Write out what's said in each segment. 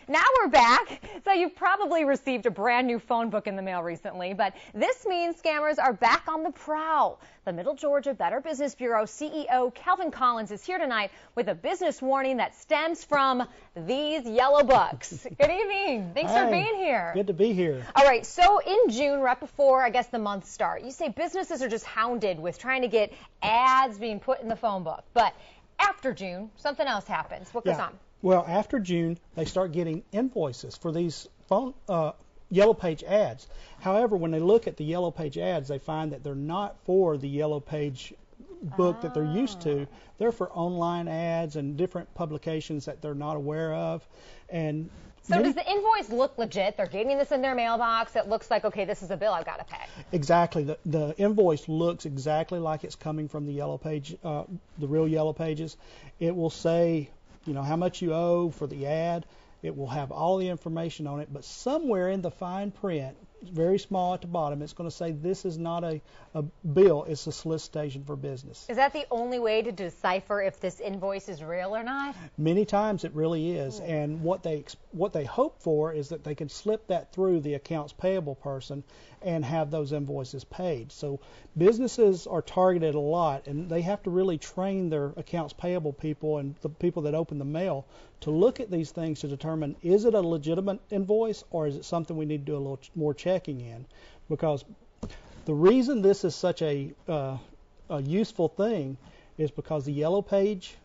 Now we're back. So you've probably received a brand new phone book in the mail recently, but this means scammers are back on the prowl. The Middle Georgia Better Business Bureau CEO Calvin Collins is here tonight with a business warning that stems from these yellow books. Good evening. Thanks for being here. Good to be here. All right, so in June, right before, I guess, the month start, you say businesses are just hounded with trying to get ads being put in the phone book. But after June, something else happens. What goes on? Well, after June, they start getting invoices for these phone Yellow Page ads. However, when they look at the Yellow Page ads, they find that they're not for the Yellow Page book that they're used to. They're for online ads and different publications that they're not aware of. And so does the invoice look legit? They're getting this in their mailbox. It looks like, okay, this is a bill I've got to pay. Exactly. The invoice looks exactly like it's coming from the Yellow Page, the real Yellow Pages. It will say, you know, how much you owe for the ad. It will have all the information on it, but somewhere in the fine print, very small at the bottom, it's going to say this is not a bill, it's a solicitation for business. Is that the only way to decipher if this invoice is real or not? Many times it really is, and what they hope for is that they can slip that through the accounts payable person and have those invoices paid. So businesses are targeted a lot, and they have to really train their accounts payable people and the people that open the mail to look at these things to determine, is it a legitimate invoice or is it something we need to do a little more checking in? Because the reason this is such a useful thing is because the Yellow Page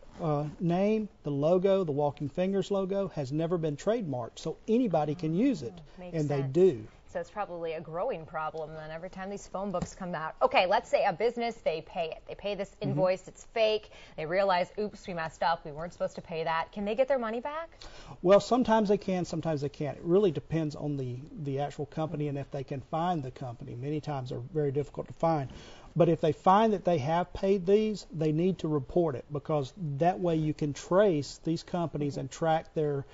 name, the logo, the Walking Fingers logo has never been trademarked, so anybody can use it, and they do. So it's probably a growing problem then every time these phone books come out. Okay, let's say a business, they pay it. They pay this invoice, it's fake. They realize, oops, we messed up. We weren't supposed to pay that. Can they get their money back? Well, sometimes they can, sometimes they can't. It really depends on the actual company and if they can find the company. Many times they're very difficult to find. But if they find that they have paid these, they need to report it, because that way you can trace these companies and track their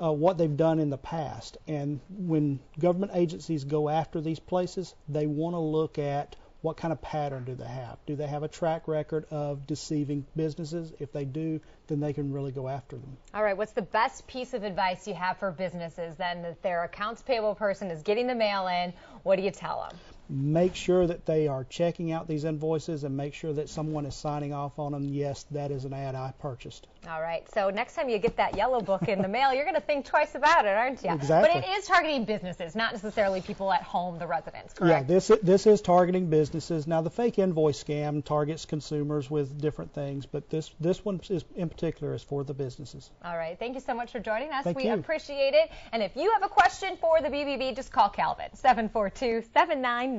what they've done in the past. And when government agencies go after these places, they want to look at what kind of pattern do they have. Do they have a track record of deceiving businesses? If they do, then they can really go after them. All right, what's the best piece of advice you have for businesses then, that their accounts payable person is getting the mail in? What do you tell them? Make sure that they are checking out these invoices and make sure that someone is signing off on them. Yes, that is an ad I purchased. All right, so next time you get that yellow book in the mail, you're going to think twice about it, aren't you? Exactly. But it is targeting businesses, not necessarily people at home, the residents, correct? Yeah, this is targeting businesses. Now, the fake invoice scam targets consumers with different things, but this one is, in particular, is for the businesses. All right, thank you so much for joining us. Thank you. Appreciate it. And if you have a question for the BBB, just call Calvin, 742-7999.